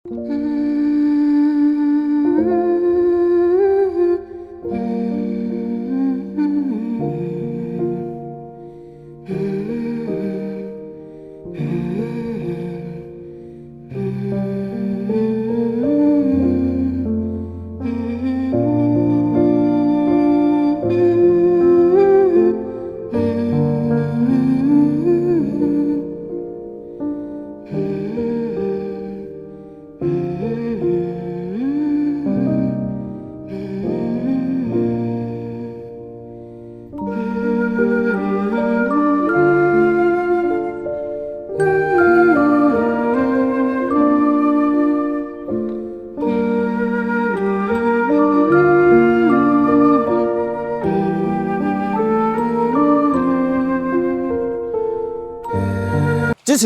之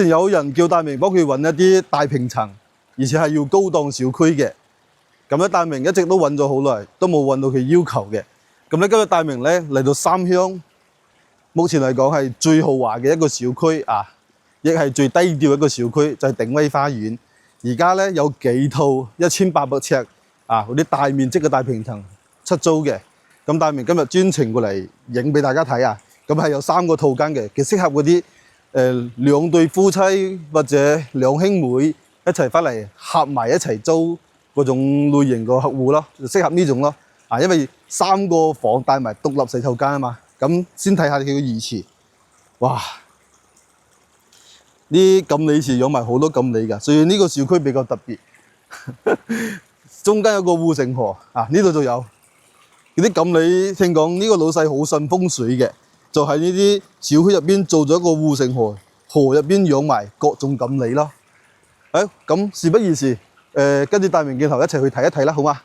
前有人叫大明幫佢揾一啲大平層，而且係要高檔小區嘅。咁咧，大明一直都揾咗好耐，都冇揾到佢要求嘅。咁咧，今日大明咧嚟到三鄉，目前嚟講係最豪華嘅一個小區啊，亦係最低調一個小區，就係鼎威花園。而家咧有幾套1800尺啊嗰啲大面積嘅大平層出租嘅。咁大明今日專程過嚟影俾大家睇啊。咁係有3個套間嘅，幾適合嗰啲兩對夫妻或者兩兄妹一齊翻嚟合埋一齊租嗰種類型個客戶咯，就適合呢種咯。啊，因為3個房帶埋獨立洗手間啊嘛。咁先睇下佢個魚池，哇！啲錦鯉池養埋好多錦鯉㗎，所以呢個小區比較特別。中間有個護城河啊，呢度就有嗰啲錦鯉。聽講呢個老細好信風水嘅。就喺呢啲小區入邊做咗一個護城河，河入邊養埋各種錦鯉咯。咁事不宜遲，跟住大明鏡頭一齊去睇一睇啦，好嗎？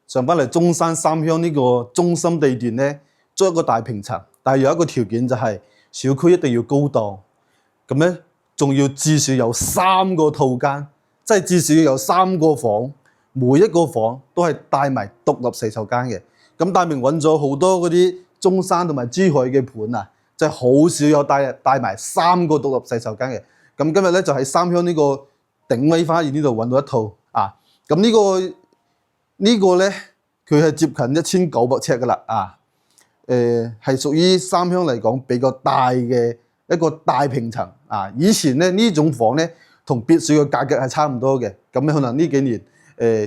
上返嚟中山三鄉呢個中心地段咧，租一個大平層，但係有一個條件就係小區一定要高檔。咁咧，仲要至少有3個套間，即係至少要有3個房，每一個房都係帶埋獨立洗手間嘅。咁大明揾咗好多嗰啲中山同埋珠海嘅盤啊，就係好少有帶埋3個獨立洗手間嘅。咁今日咧就喺三鄉呢個鼎威花園呢度揾到一套啊。咁呢個咧，佢係接近1900尺噶啦啊。係屬於三鄉嚟講比較大嘅一個大平層啊。以前咧呢種房咧同別墅嘅價格係差唔多嘅。咁可能呢幾年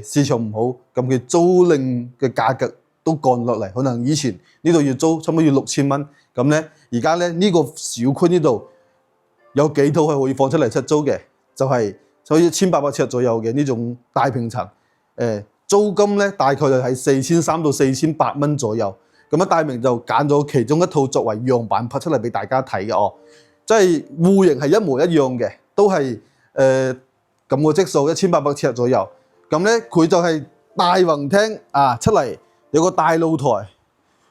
市場唔好，咁佢租賃嘅價格都降落嚟，可能以前呢度要租差唔多要6000蚊，咁咧而家咧呢個小區呢度有幾套係可以放出嚟出租嘅，就係所以1800尺左右嘅呢種大平層，租金咧大概就係4300到4800蚊左右。咁大明就揀咗其中一套作為樣板拍出嚟俾大家睇嘅哦，即係戶型係一模一樣嘅，都係咁個積數1800尺左右。咁咧佢就係大橫廳啊，出嚟有個大露台，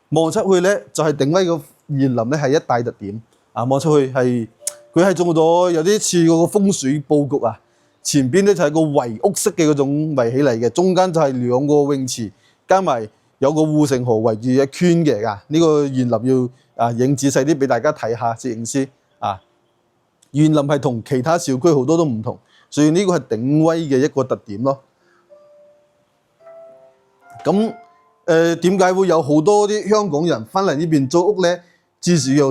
望出去咧就係鼎威個園林咧係一大特點啊！望出去係佢係做咗有啲似嗰個風水佈局啊。前邊咧就係個圍屋式嘅嗰種圍起嚟嘅，中間就係2個泳池，加埋有個護城河圍住一圈嘅㗎。呢個園林要影仔細啲俾大家睇下，攝影師啊。園林係同其他小區好多都唔同，所以呢個係鼎威嘅一個特點咯。咁點解會有好多啲香港人翻嚟呢邊租屋咧？至少要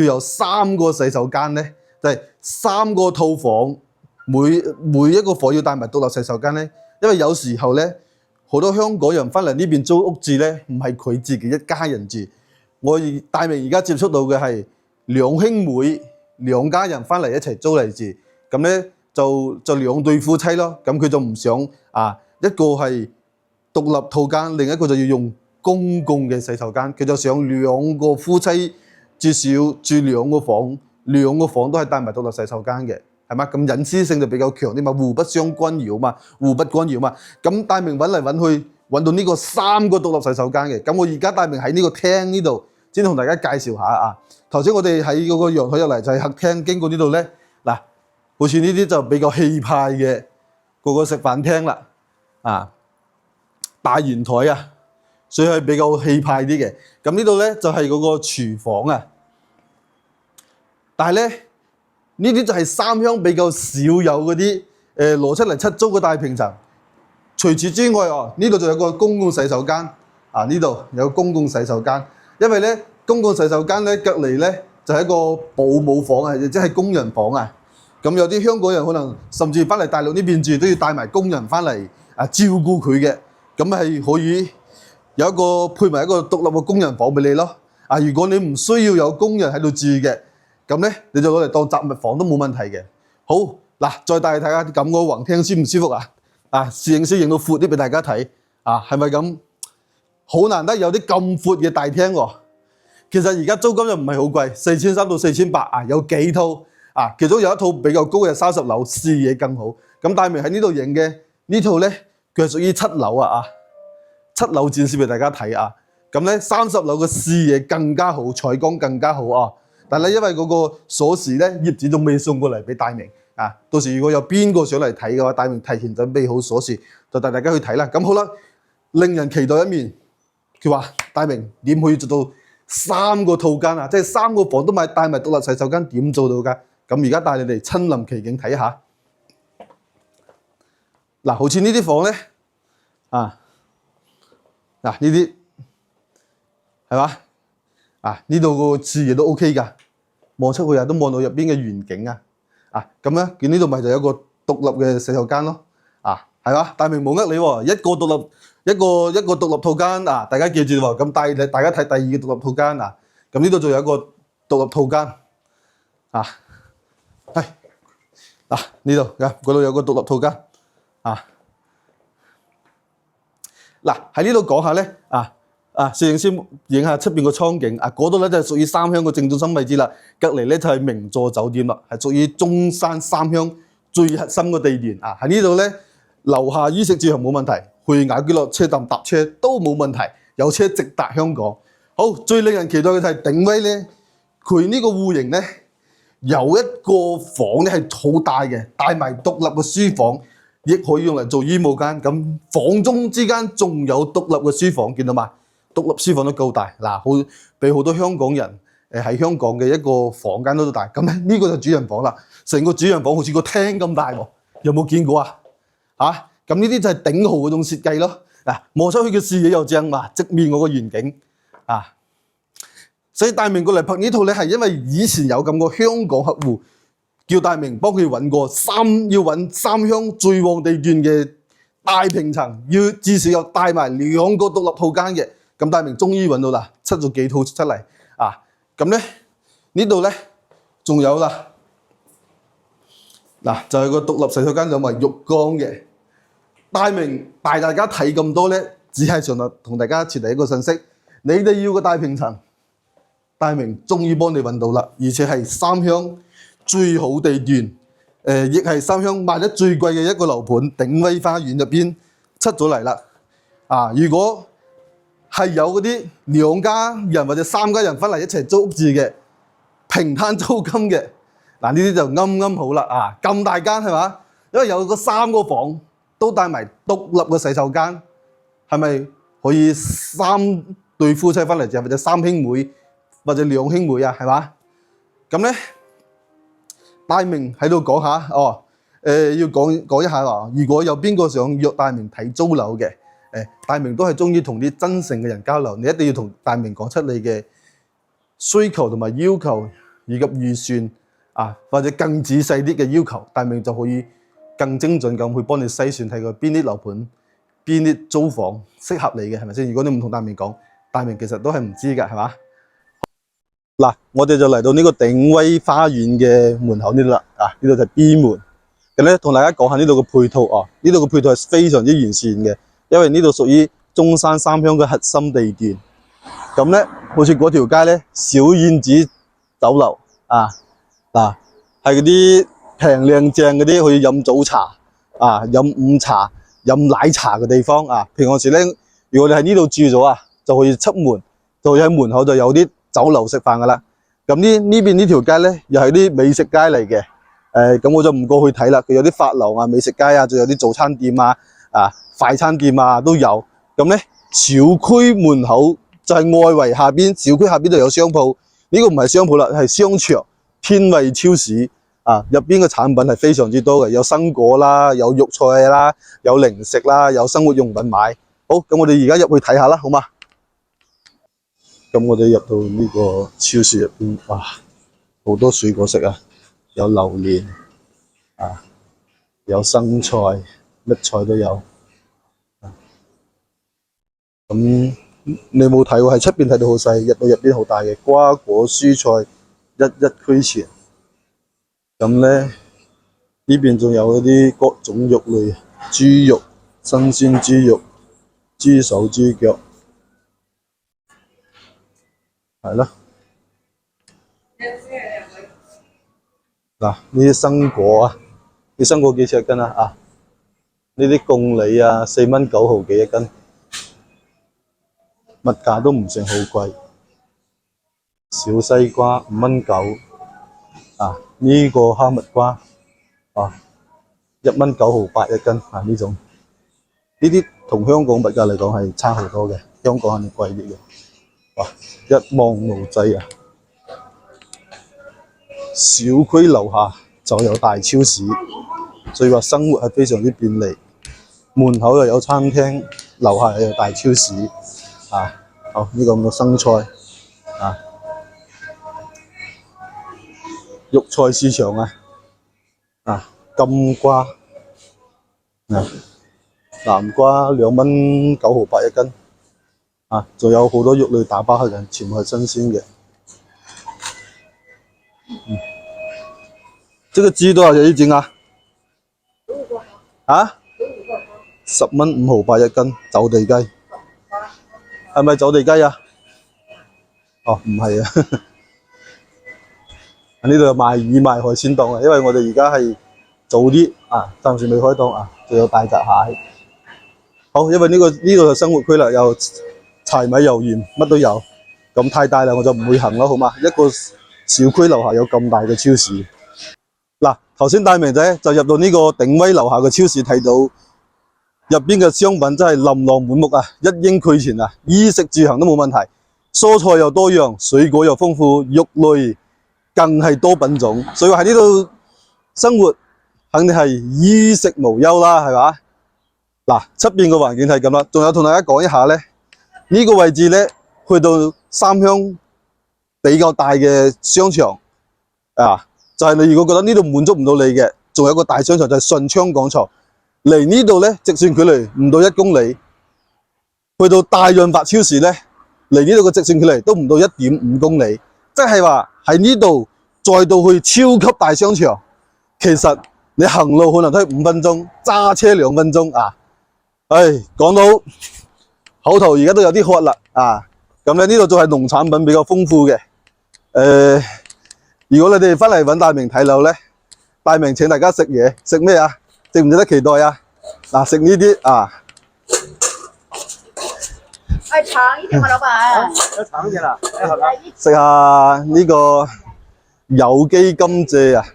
有3個洗手間咧，就係3個套房，每一個房要帶埋獨立洗手間咧。因為有時候咧，好多香港人翻嚟呢邊租屋住咧，唔係佢自己一家人住。我大明而家接觸到嘅係兩兄妹2家人翻嚟一齊租嚟住，咁咧就2對夫妻咯。咁佢就唔想一個係獨立套間，另一個就要用公共嘅洗手間。佢就想2個夫妻至少住2個房，2個房都係帶埋獨立洗手間嘅，係嘛？咁隱私性就比較強啲嘛，互不相干擾嘛，互不干擾嘛。咁大明揾嚟揾去揾到呢個3個獨立洗手間嘅。咁我而家大明喺呢個廳呢度先同大家介紹下啊。頭先我哋喺嗰個陽台入嚟就係客廳，經過呢度咧，嗱，好似呢啲就比較氣派嘅個食飯廳啦，大圓台啊，所以係比較氣派啲嘅。咁呢度咧就係嗰個廚房啊。但係咧呢啲就係三鄉比較少有嗰啲攞出嚟出租嘅大平層。除此之外呢度就有個公共洗手間啊，呢度有公共洗手間。因為咧公共洗手間咧隔離咧就係一個保姆房啊，亦即係工人房啊。咁有啲香港人可能甚至翻嚟大陸呢邊住都要帶埋工人翻嚟照顧佢嘅，咁係可以有一個配埋一個獨立嘅工人房俾你咯。如果你唔需要有工人喺度住嘅，咁咧你就攞嚟當雜物房都冇問題嘅。好嗱，再帶大家咁個橫廳舒唔舒服啊？攝影師影到闊啲俾大家睇係咪咁？好難得有啲咁闊嘅大廳喎。其實而家租金又唔係好貴，4300到4800有幾套其中有一套比較高嘅30樓，視野更好。咁大明喺呢度影嘅呢套咧，佢係屬於7樓7樓展示俾大家睇咁咧30樓嘅視野更加好，採光更加好但係因為嗰個鎖匙咧，業主仲未送過嚟俾大明到時如果有邊個上嚟睇嘅話，大明提前準備好鎖匙，就帶大家去睇啦。咁好啦，令人期待一面。佢話大明點可以做到3個套間即係3個房都帶埋獨立洗手間，點做到㗎？咁而家帶你哋親臨其境睇下。好似呢啲房咧呢啲係嘛呢度個視野都 OK 㗎，望出去都望到入邊嘅園景咁咧，見呢度咪就有一個獨立嘅洗手間咯係嘛？大明冇呃你喎，一個獨立套間大家記住喎。咁帶大家睇第二個獨立套間咁呢度仲有一個獨立套間係呢度嗰度有個獨立套間喺呢度講下咧攝影師影下出邊個窗景嗰度咧就係屬於三鄉嘅正中心位置啦。隔離咧就係名座酒店啦，係屬於中山三鄉最核心嘅地段喺呢度咧，樓下衣食住行冇問題，去雅居樂車站搭車都冇問題，有車直達香港。好，最令人期待嘅就係鼎威咧，佢呢個戶型咧有一個房咧係好大嘅，帶埋獨立嘅書房，亦可以用嚟做衣帽間。咁房中之間仲有獨立嘅書房，見到嘛？獨立書房都夠大好俾好多香港人喺香港嘅一個房間都大。咁咧呢個就主人房啦，成個主人房好似個廳咁大喎，有冇見過咁呢啲就係鼎豪嗰種設計咯。望出去嘅視野又正嘛，直面我個園景所以大明過嚟拍呢套咧，係因為以前有咁個香港客戶叫大明幫佢揾過要揾三鄉最旺地段嘅大平層，要至少有帶埋2個獨立套間嘅。咁大明終於揾到啦，出咗幾套出嚟咁咧呢度咧仲有啦就係個獨立洗手間有埋浴缸嘅。大明帶大家睇咁多咧，只係想同大家傳遞一個信息，你哋要個大平層，大明終於幫你揾到啦，而且係三鄉最好地段，亦係三鄉賣得最貴嘅一個樓盤，鼎威花園入邊出咗嚟啦。如果係有嗰啲2家人或者3家人翻嚟一齊租屋住嘅，平攤租金嘅，呢啲就啱啱好啦。咁大間係嘛？因為有個3個房都帶埋獨立嘅洗手間，係咪可以3對夫妻翻嚟住，或者3兄妹或者2兄妹係嘛？咁咧，大明喺度講下要講一下如果有邊個想約大明睇租樓嘅，大明都係中意同啲真誠嘅人交流，你一定要同大明講出你嘅需求同埋要求，以及預算或者更仔細啲嘅要求，大明就可以更精準咁去幫你篩選睇過邊啲樓盤、邊啲租房適合你嘅，係咪先？如果你唔同大明講，大明其實都係唔知㗎，係嘛？我哋就嚟到呢個鼎威花園嘅門口呢度啦，呢度就係 B 門。咁咧，同大家講下呢度嘅配套呢度嘅配套係非常之完善嘅，因為呢度屬於中山三鄉嘅核心地段。咁咧，好似嗰條街咧，小燕子酒樓係嗰啲平靚正嗰啲可以飲早茶飲午茶、飲奶茶嘅地方平時咧，如果你喺呢度住咗就可以出門，就可以喺門口就有啲酒樓食飯噶啦。咁呢邊呢條街咧，又係啲美食街嚟嘅。咁我就唔過去睇啦。佢有啲發廊美食街仲有啲早餐店快餐店都有。咁咧，小區門口就係外圍下邊，小區下邊就有商鋪。呢個唔係商鋪啦，係商場，天惠超市啊，入邊嘅產品係非常之多嘅，有生果啦，有肉菜啦，有零食啦，有生活用品買。好，咁我哋而家入去睇下啦，好嘛？咁我哋入到呢個超市入邊，哇，好多水果食啊，有榴蓮啊，有生菜，乜菜都有。咁你冇睇喎，喺出邊睇到好細，入到入邊好大嘅瓜果蔬菜，一區錢。咁咧呢邊仲有嗰啲各種肉類，豬肉、新鮮豬肉、豬手、豬腳，係咯。嗱，呢啲生果啊，啲生果幾錢一斤啊？啊，呢啲貢梨啊，4蚊9毫幾一斤，物價都唔算好貴。小西瓜5蚊9，啊，呢個哈密瓜啊1蚊9毫8一斤啊，呢種呢啲同香港物價嚟講係差好多嘅，香港肯定貴啲嘅。哇，一望無際啊！小區樓下就有大超市，所以話生活係非常之便利。門口又有餐廳，樓下又有大超市啊！好，呢個咁嘅生菜啊，肉菜市場啊，金瓜啊，南瓜2蚊9毫8一斤啊，仲有好多肉類打包嘅，全部係新鮮嘅。這個雞多少錢一斤啊？啊？10蚊5毫8一斤，走地雞，係咪走地雞啊？哦，唔係啊，呢度有賣魚賣海鮮檔啊，因為我哋而家係早啲啊，暫時未開檔啊，仲有大閘蟹。好，因為呢度係生活區啦，有柴米油鹽乜都有，咁太大啦我就唔會行咯，好嘛？一個小區樓下有咁大嘅超市。嗱，頭先大明仔就入到呢個鼎威樓下嘅超市，睇到入邊嘅商品真係琳琅滿目啊，一應俱全啊，衣食住行都冇問題，蔬菜又多樣，水果又豐富，肉類更係多品種，所以話喺呢度生活肯定係衣食無憂啦，係嘛？嗱，出邊嘅環境係咁啦，仲有同大家講一下咧，呢個位置咧去到三鄉比較大嘅商場啊。就係你如果覺得呢度滿足唔到你嘅，仲有個大商場就係順昌廣場，離呢度咧直線距離唔到1公里。去到大潤發超市咧，離呢度嘅直線距離都唔到1.5公里，即係話喺呢度再到去超級大商場，其實你行路可能都係5分鐘，揸車2分鐘啊！唉，講到口頭而家都有啲渴啦啊！咁咧呢度仲係農產品比較豐富嘅，如果你哋翻嚟揾大明睇樓咧，大明請大家食嘢，食咩啊？值唔值得期待啊？嗱，食呢啲啊！長一點嘛，老闆。要長一點啦，哎，好了。食下呢個有機甘蔗啊！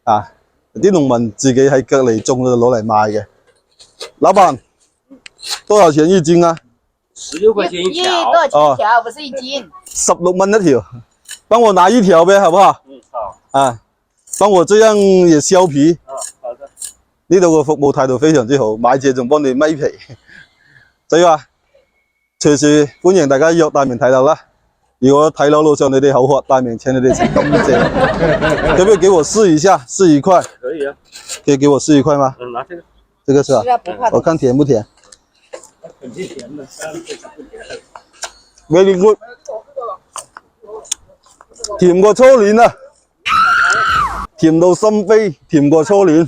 啊，啲農民自己喺隔離種就攞嚟賣嘅。老闆，多少錢一斤啊16塊錢一條。多少錢一條？不是一斤。16蚊一條，幫我拿1條唄，好不好？好。啊，幫我這樣也削皮。好的。呢度嘅服務態度非常之好，買蔗仲幫你咪皮，所以話隨時歡迎大家約大明睇樓啦。如果睇樓路上你哋口渴，大明請你哋食甘蔗，可不可以給我試一下，試一塊？可以啊。可以給我試一塊嗎？拿這個。這個是吧？是啊，不怕我看甜不甜肯定甜的，當然這是不甜的。 ？Very good，甜過初戀啊！甜到心扉，甜過初戀。